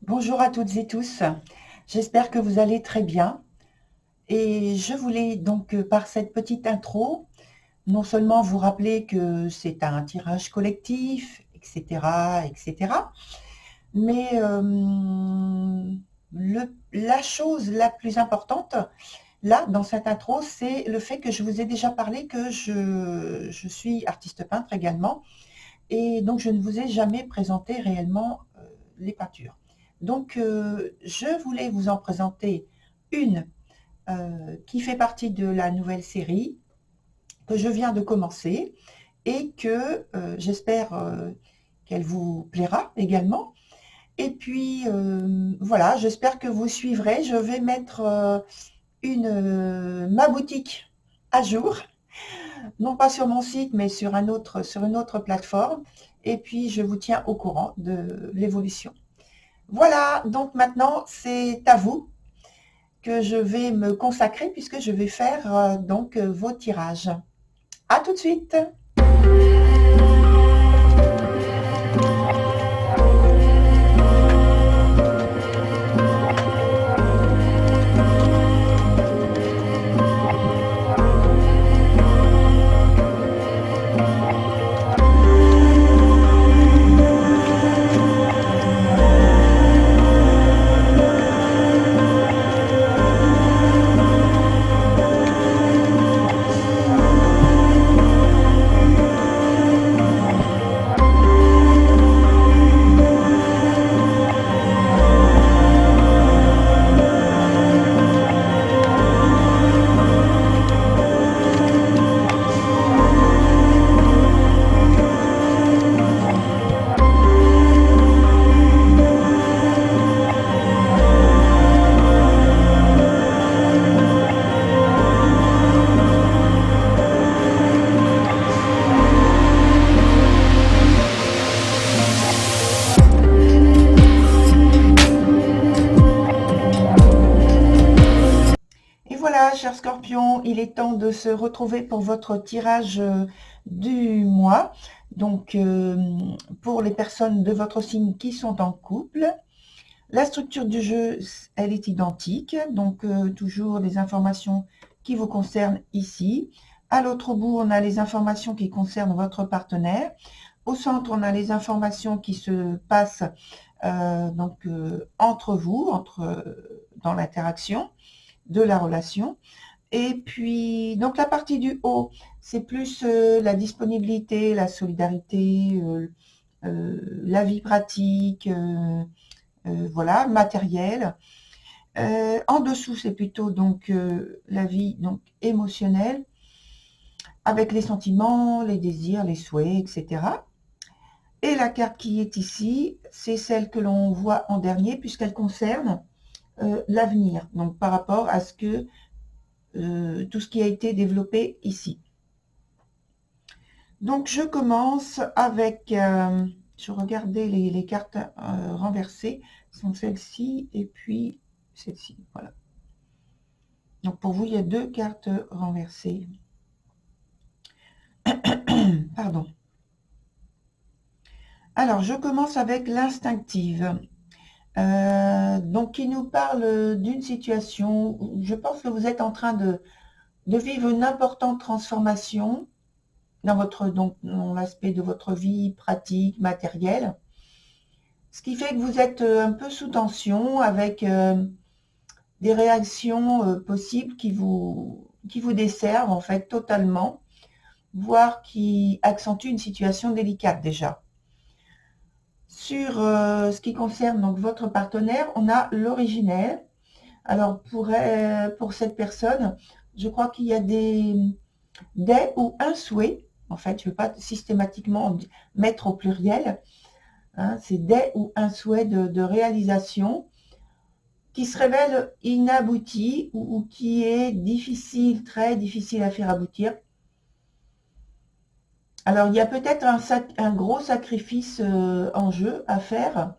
Bonjour à toutes et tous, j'espère que vous allez très bien et je voulais donc par cette petite intro, non seulement vous rappeler que c'est un tirage collectif, etc., etc., mais la chose la plus importante, là, dans cette intro, c'est le fait que je vous ai déjà parlé que je suis artiste peintre également et donc je ne vous ai jamais présenté réellement les peintures. Donc je voulais vous en présenter une qui fait partie de la nouvelle série que je viens de commencer et que j'espère qu'elle vous plaira également. Et puis voilà, j'espère que vous suivrez. Je vais mettre ma boutique à jour, non pas sur mon site, mais sur une autre plateforme. Et puis je vous tiens au courant de l'évolution. Voilà, donc maintenant c'est à vous que je vais me consacrer puisque je vais faire vos tirages. À tout de suite. Et voilà, chers scorpions, il est temps de se retrouver pour votre tirage du mois. Donc, pour les personnes de votre signe qui sont en couple, la structure du jeu, elle est identique. Donc, toujours les informations qui vous concernent ici. À l'autre bout, on a les informations qui concernent votre partenaire. Au centre, on a les informations qui se passent entre vous, dans l'interaction de la relation. Et puis, donc la partie du haut, c'est plus la disponibilité, la solidarité, la vie pratique, voilà, matérielle. En dessous, c'est plutôt donc la vie donc émotionnelle, avec les sentiments, les désirs, les souhaits, etc. Et la carte qui est ici, c'est celle que l'on voit en dernier, puisqu'elle concerne l'avenir, donc par rapport à ce que tout ce qui a été développé ici. Donc je commence avec, je regardais les cartes renversées, sont celles-ci et puis celle-ci, voilà. Donc pour vous, il y a deux cartes renversées. Pardon. Alors je commence avec l'instinctive. Donc qui nous parle d'une situation où je pense que vous êtes en train de vivre une importante transformation dans l'aspect de votre vie pratique, matérielle. Ce qui fait que vous êtes un peu sous tension avec des réactions possibles qui vous desservent en fait totalement, voire qui accentuent une situation délicate déjà. Sur ce qui concerne donc votre partenaire, on a l'originel. Alors pour cette personne, je crois qu'il y a des ou un souhait. En fait, je ne veux pas systématiquement mettre au pluriel. Hein, c'est des ou un souhait de réalisation qui se révèle inabouti ou qui est difficile, très difficile à faire aboutir. Alors, il y a peut-être un gros sacrifice en jeu à faire,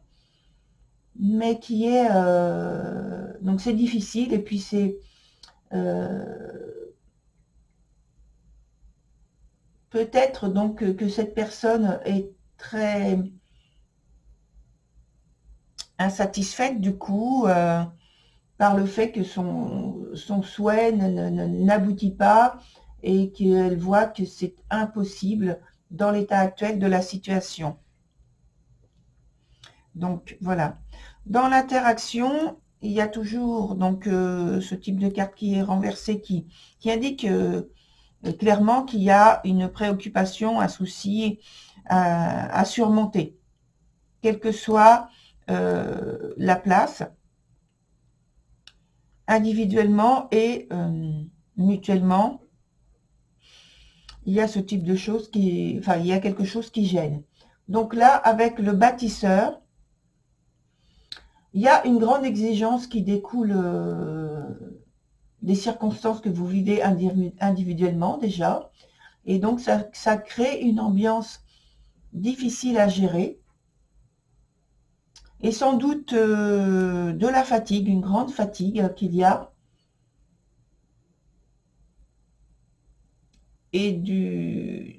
mais qui est... donc, c'est difficile et puis c'est... peut-être donc que cette personne est très insatisfaite du coup par le fait que son souhait n'aboutit pas et qu'elle voit que c'est impossible dans l'état actuel de la situation. Donc voilà. Dans l'interaction, il y a toujours donc ce type de carte qui est renversée qui indique clairement qu'il y a une préoccupation, un souci à surmonter, quelle que soit la place, individuellement et mutuellement. Il y a ce type de choses enfin, il y a quelque chose qui gêne. Donc là, avec le bâtisseur, il y a une grande exigence qui découle des circonstances que vous vivez individuellement déjà. Et donc, ça crée une ambiance difficile à gérer. Et sans doute de la fatigue, une grande fatigue qu'il y a. Et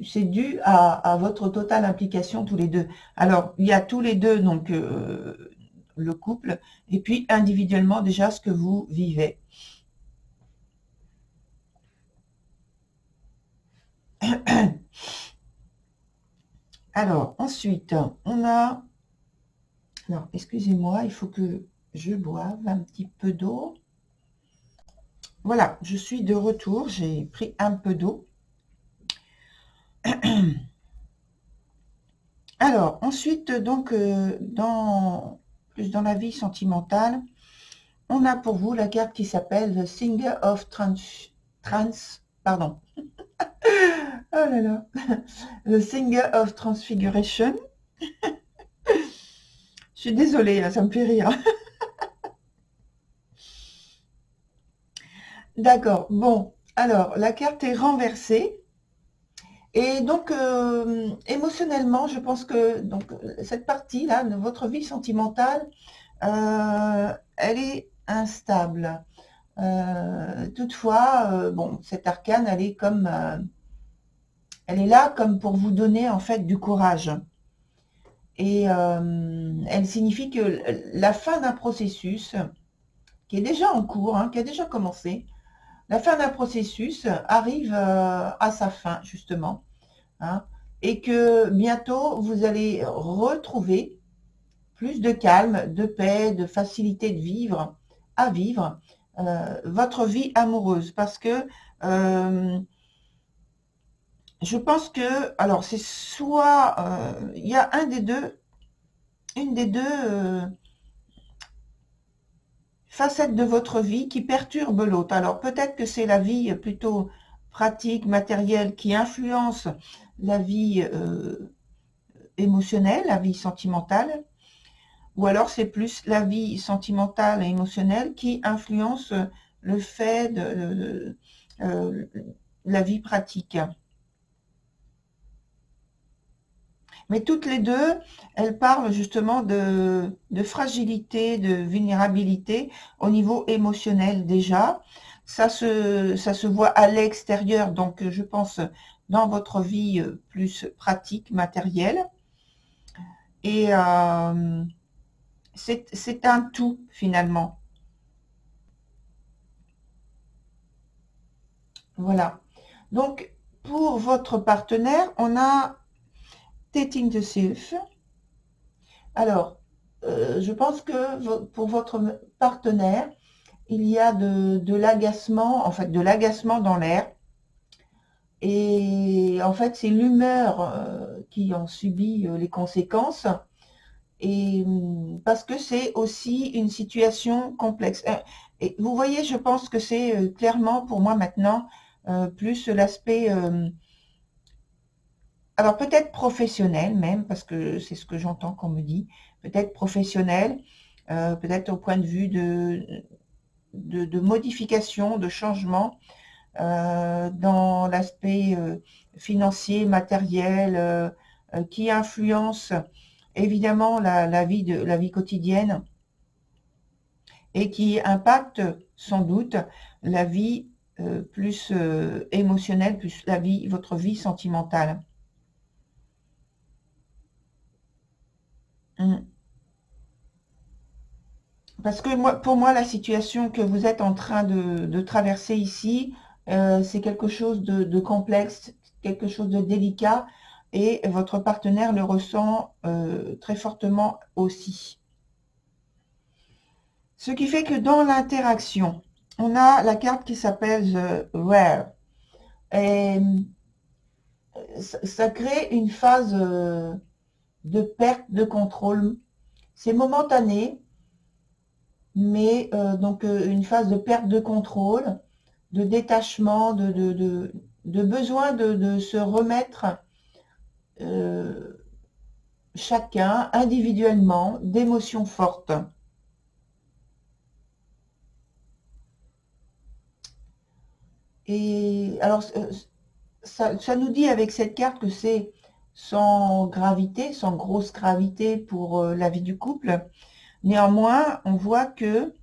c'est dû à votre totale implication tous les deux. Alors, il y a tous les deux, donc le couple, et puis individuellement déjà ce que vous vivez. Alors, ensuite, on a... Non, excusez-moi, il faut que je boive un petit peu d'eau. Voilà, je suis de retour, j'ai pris un peu d'eau. Alors, ensuite, donc, plus dans la vie sentimentale, on a pour vous la carte qui s'appelle The Singer of pardon. Oh là là. The Singer of Transfiguration. Je suis désolée, là, ça me fait rire. D'accord. Bon, alors, la carte est renversée. Et donc, émotionnellement, je pense que donc, cette partie-là de votre vie sentimentale, elle est instable. Toutefois, bon, cette arcane, elle est là comme pour vous donner en fait du courage. Et elle signifie que la fin d'un processus qui est déjà en cours, hein, qui a déjà commencé, la fin d'un processus arrive à sa fin justement, hein, et que bientôt vous allez retrouver plus de calme, de paix, de facilité de vivre, à vivre votre vie amoureuse, parce que je pense que, alors c'est soit, il y a une des deux facettes de votre vie qui perturbe l'autre. Alors peut-être que c'est la vie plutôt pratique, matérielle, qui influence la vie émotionnelle, la vie sentimentale, ou alors c'est plus la vie sentimentale et émotionnelle qui influence le fait de la vie pratique. Mais toutes les deux, elles parlent justement de fragilité, de vulnérabilité au niveau émotionnel déjà. Ça se voit à l'extérieur, donc je pense dans votre vie plus pratique, matérielle. Et c'est un tout finalement. Voilà. Donc pour votre partenaire, on a Dating the Self. Alors, je pense que pour votre partenaire, il y a de l'agacement, en fait, de l'agacement dans l'air. Et en fait, c'est l'humeur qui en subit les conséquences. Et parce que c'est aussi une situation complexe. Et vous voyez, je pense que c'est clairement pour moi maintenant plus l'aspect, alors peut-être professionnel même, parce que c'est ce que j'entends qu'on me dit, peut-être professionnel, peut-être au point de vue de modification, de changement dans l'aspect financier, matériel, qui influence évidemment la vie quotidienne et qui impacte sans doute la vie plus émotionnelle, plus votre vie sentimentale. Mm. Parce que moi, pour moi, la situation que vous êtes en train de traverser ici, c'est quelque chose de complexe, quelque chose de délicat, et votre partenaire le ressent très fortement aussi. Ce qui fait que dans l'interaction, on a la carte qui s'appelle The Rare. Et ça crée une phase de perte de contrôle. C'est momentané, mais donc une phase de perte de contrôle, de détachement, de besoin de se remettre euh, chacun individuellement d'émotions fortes. Et alors, ça nous dit avec cette carte que c'est sans gravité, sans grosse gravité pour la vie du couple. Néanmoins, on voit que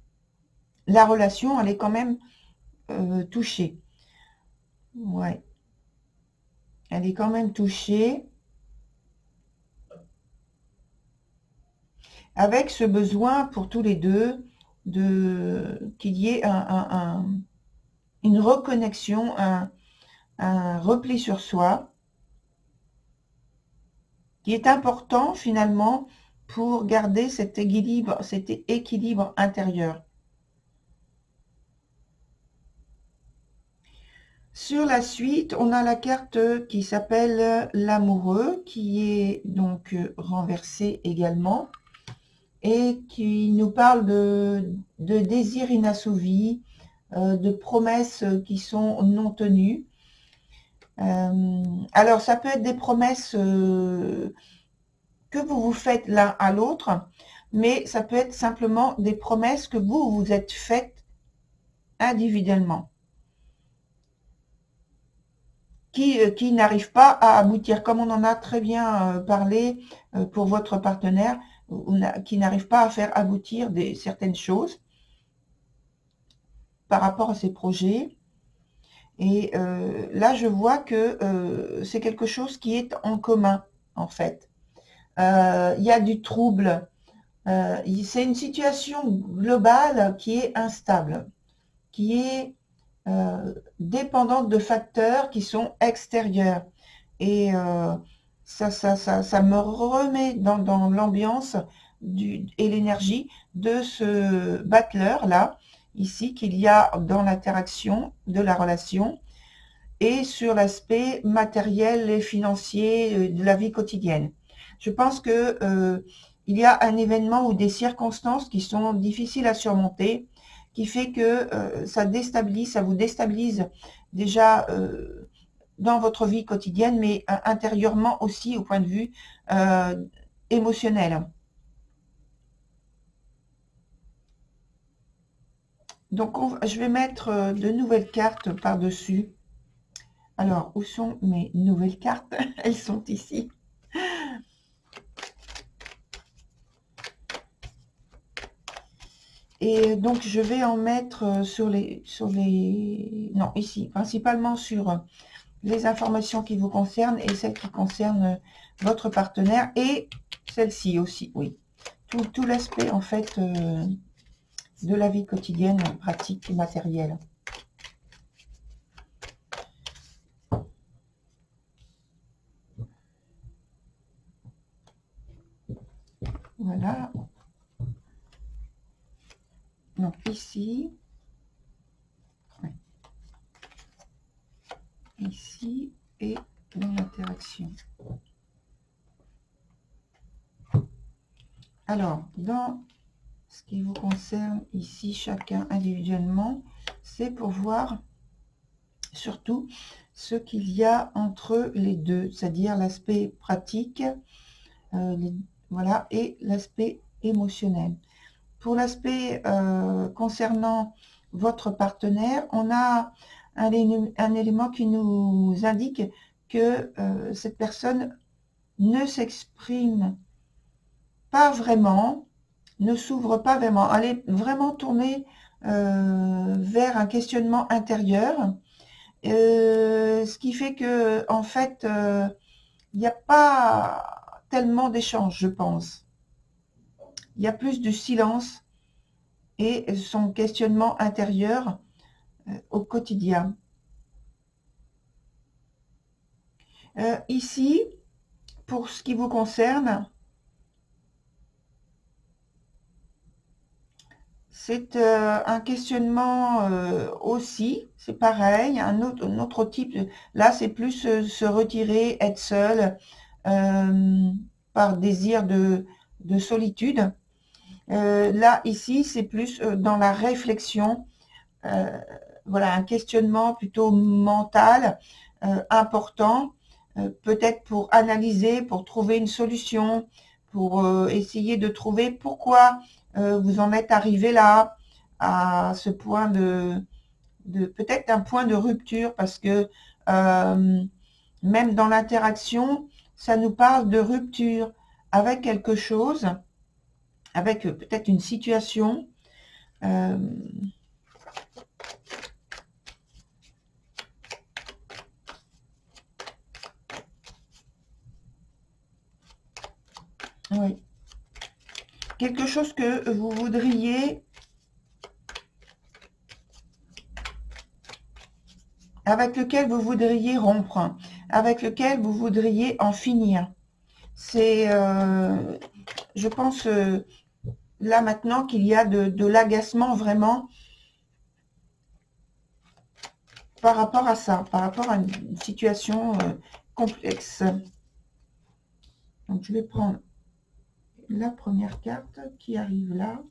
la relation, elle est quand même touchée. Ouais, elle est quand même touchée avec ce besoin pour tous les deux de qu'il y ait une reconnexion, un repli sur soi qui est important finalement pour garder cet équilibre intérieur. Sur la suite, on a la carte qui s'appelle l'amoureux, qui est donc renversée également, et qui nous parle de désirs inassouvis, de promesses qui sont non tenues. Alors, ça peut être des promesses que vous vous faites l'un à l'autre, mais ça peut être simplement des promesses que vous vous êtes faites individuellement, qui n'arrivent pas à aboutir, comme on en a très bien parlé pour votre partenaire, qui n'arrive pas à faire aboutir certaines choses par rapport à ses projets. Et là, je vois que c'est quelque chose qui est en commun, en fait. Il y a du trouble. C'est une situation globale qui est instable, qui est dépendante de facteurs qui sont extérieurs. Et ça me remet dans l'ambiance et l'énergie de ce battleur-là, ici, qu'il y a dans l'interaction de la relation et sur l'aspect matériel et financier de la vie quotidienne. Je pense que il y a un événement ou des circonstances qui sont difficiles à surmonter, qui fait que ça vous déstabilise déjà dans votre vie quotidienne, mais intérieurement aussi au point de vue émotionnel. Donc, je vais mettre de nouvelles cartes par-dessus. Alors, où sont mes nouvelles cartes? Elles sont ici. Et donc, je vais en mettre non, ici, principalement sur les informations qui vous concernent et celles qui concernent votre partenaire et celle-ci aussi, oui. Tout l'aspect, en fait, de la vie quotidienne, pratique et matérielle. Voilà. Donc, ici. Ici et dans l'interaction. Alors, dans ce qui vous concerne ici, chacun individuellement, c'est pour voir surtout ce qu'il y a entre les deux, c'est-à-dire l'aspect pratique, voilà, et l'aspect émotionnel. Pour l'aspect concernant votre partenaire, on a un élément qui nous indique que cette personne ne s'exprime pas vraiment, ne s'ouvre pas vraiment. Elle est vraiment tournée vers un questionnement intérieur, ce qui fait que en fait, il n'y a pas tellement d'échange, je pense. Il y a plus du silence et son questionnement intérieur au quotidien. Ici, pour ce qui vous concerne, c'est un questionnement aussi, c'est pareil, un autre type. Là, c'est plus se retirer, être seul, par désir de solitude. Là, ici, c'est plus dans la réflexion, voilà, un questionnement plutôt mental, important, peut-être pour analyser, pour trouver une solution, pour essayer de trouver pourquoi vous en êtes arrivé là, à ce point peut-être un point de rupture, parce que même dans l'interaction, ça nous parle de rupture avec quelque chose, avec peut-être une situation. Oui. Quelque chose que vous voudriez, avec lequel vous voudriez rompre, avec lequel vous voudriez en finir. C'est, je pense, là maintenant qu'il y a de l'agacement vraiment par rapport à ça, par rapport à une situation complexe. Donc je vais prendre la première carte qui arrive là.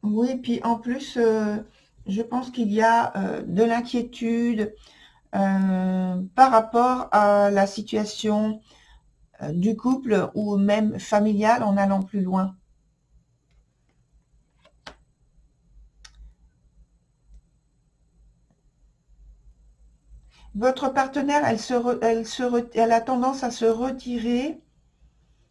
Oui, puis en plus, je pense qu'il y a de l'inquiétude par rapport à la situation du couple ou même familiale en allant plus loin. Votre partenaire, elle a tendance à se retirer,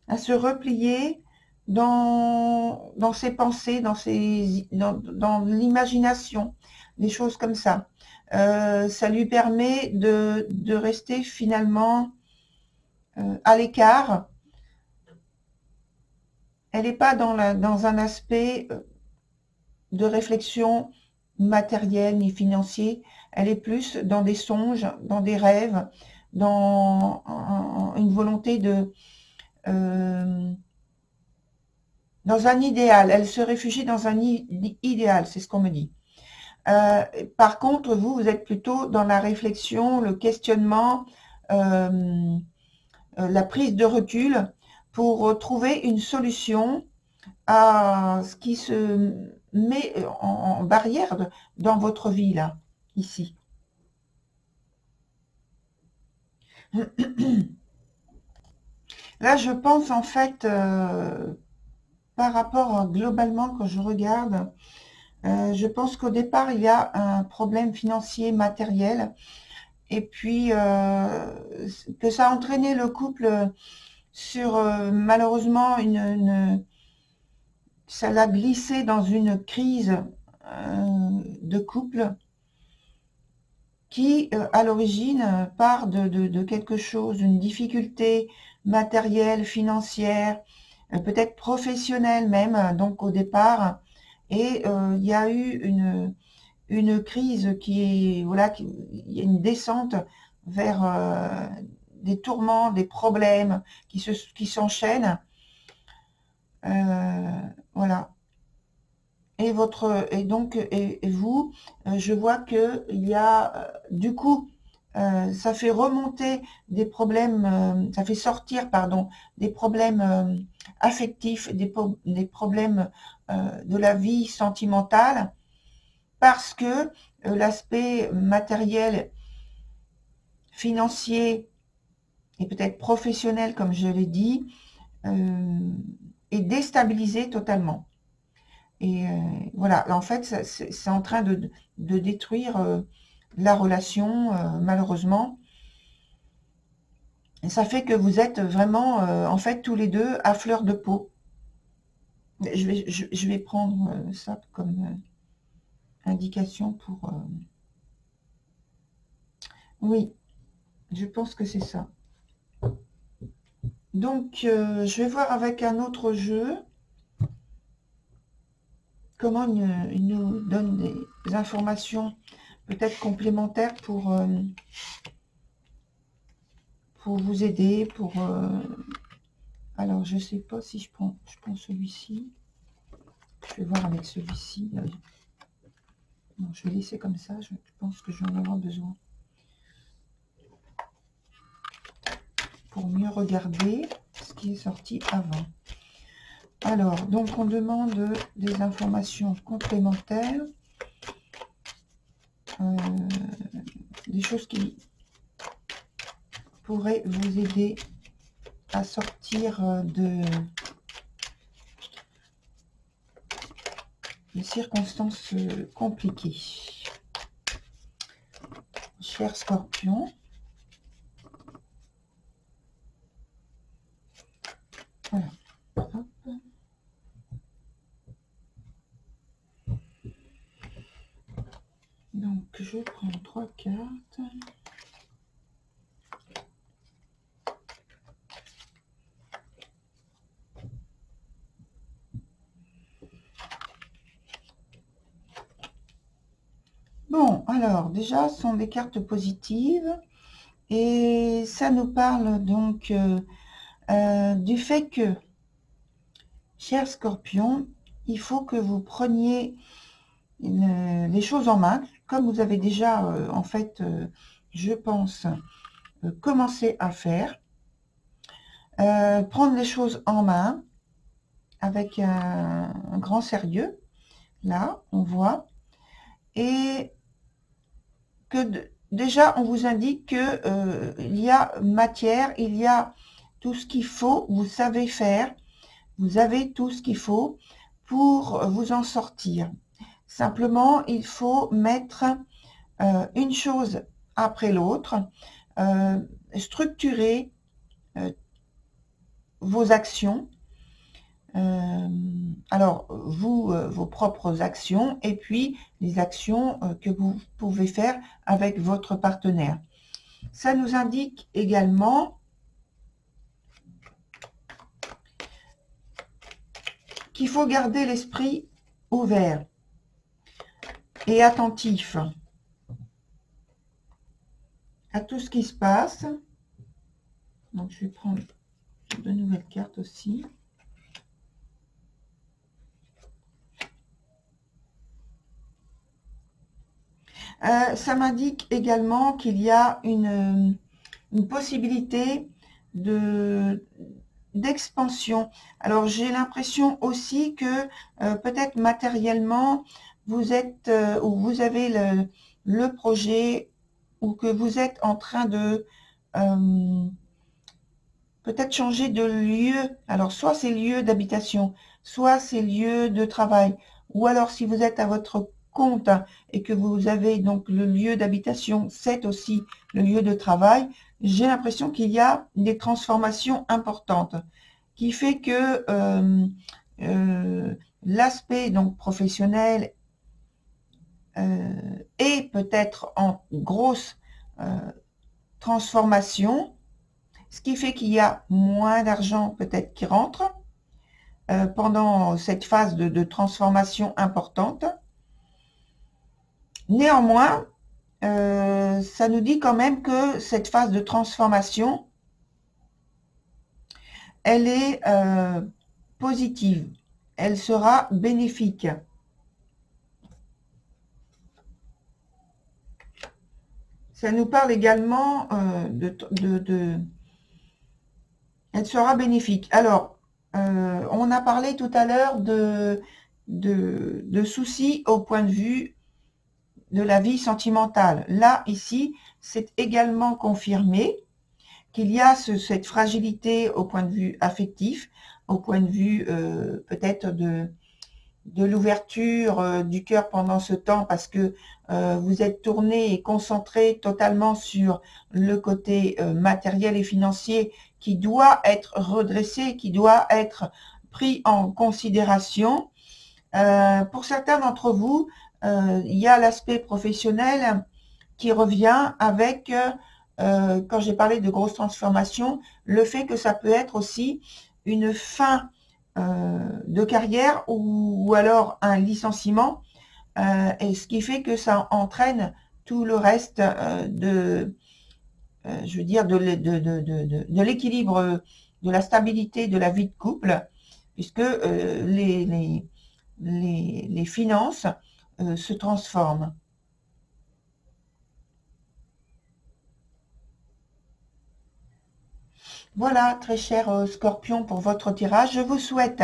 à se replier dans ses pensées, dans l'imagination, des choses comme ça. Ça lui permet de rester finalement à l'écart. Elle n'est pas dans un aspect de réflexion matérielle ni financier. Elle est plus dans des songes, dans des rêves, dans une volonté dans un idéal. Elle se réfugie dans un idéal, c'est ce qu'on me dit. Par contre, vous êtes plutôt dans la réflexion, le questionnement, la prise de recul pour trouver une solution à ce qui se met en barrière dans votre vie, là, ici. Là, je pense en fait, par rapport globalement, quand je regarde, je pense qu'au départ, il y a un problème financier, matériel, et puis que ça a entraîné le couple sur, malheureusement, ça l'a glissé dans une crise de couple qui, à l'origine, part de quelque chose, une difficulté matérielle, financière, peut-être professionnelle même, donc au départ. Et il y a eu une crise qui est, voilà, il y a une descente vers des tourments, des problèmes qui s'enchaînent. Voilà. Et vous, je vois que il y a du coup, ça fait remonter des problèmes, ça fait sortir, pardon, des problèmes affectifs, des problèmes de la vie sentimentale, parce que l'aspect matériel, financier et peut-être professionnel, comme je l'ai dit, est déstabilisé totalement. Et voilà, en fait, c'est en train de détruire la relation, malheureusement. Et ça fait que vous êtes vraiment, en fait, tous les deux à fleur de peau. Je vais prendre ça comme indication pour... Oui, je pense que c'est ça. Donc, je vais voir avec un autre jeu. comment il nous donne des informations peut-être complémentaires pour vous aider, alors, je sais pas si je prends celui-ci. Je vais voir avec celui-ci. Non, je vais laisser comme ça. Je pense que je vais en avoir besoin. Pour mieux regarder ce qui est sorti avant. Alors, donc on demande des informations complémentaires. Des choses qui pourraient vous aider à sortir des circonstances compliquées. Cher Scorpion. Voilà. Hop. Donc, je prends 3 cartes. Bon, alors, déjà, ce sont des cartes positives. Et ça nous parle donc du fait que, cher Scorpion, il faut que vous preniez les choses en main, comme vous avez déjà, en fait, je pense, commencé à faire. Prendre les choses en main avec un grand sérieux. Là, on voit. Et que déjà, on vous indique que il y a matière, il y a tout ce qu'il faut, vous savez faire, vous avez tout ce qu'il faut pour vous en sortir. Simplement, il faut mettre une chose après l'autre, structurer vos actions, alors vos propres actions et puis les actions que vous pouvez faire avec votre partenaire. Ça nous indique également qu'il faut garder l'esprit ouvert et attentif à tout ce qui se passe. Donc je vais prendre de nouvelles cartes aussi. Ça m'indique également qu'il y a une possibilité d'expansion. Alors j'ai l'impression aussi que peut-être matériellement vous êtes ou vous avez le projet ou que vous êtes en train de peut-être changer de lieu. Alors soit c'est lieu d'habitation, soit c'est lieu de travail, ou alors si vous êtes à votre compte et que vous avez donc le lieu d'habitation, c'est aussi le lieu de travail. J'ai l'impression qu'il y a des transformations importantes qui fait que l'aspect donc professionnel est peut-être en grosse transformation, ce qui fait qu'il y a moins d'argent peut-être qui rentre pendant cette phase de transformation importante. Néanmoins, ça nous dit quand même que cette phase de transformation, elle est positive, elle sera bénéfique. Ça nous parle également elle sera bénéfique. Alors, on a parlé tout à l'heure de soucis au point de vue de la vie sentimentale. Là, ici, c'est également confirmé qu'il y a cette fragilité au point de vue affectif, au point de vue peut-être de l'ouverture du cœur pendant ce temps, parce que vous êtes tourné et concentré totalement sur le côté matériel et financier qui doit être redressé, qui doit être pris en considération. Pour certains d'entre vous, il y a l'aspect professionnel qui revient avec, quand j'ai parlé de grosses transformations, le fait que ça peut être aussi une fin de carrière ou alors un licenciement, et ce qui fait que ça entraîne tout le reste je veux dire, de l'équilibre, de la stabilité de la vie de couple, puisque les finances se transforment. Voilà, très cher Scorpion, pour votre tirage. Je vous souhaite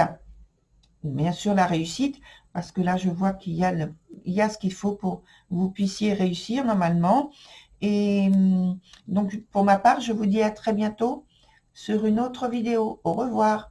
bien sûr la réussite, parce que là, je vois il y a ce qu'il faut pour que vous puissiez réussir normalement. Et donc, pour ma part, je vous dis à très bientôt sur une autre vidéo. Au revoir.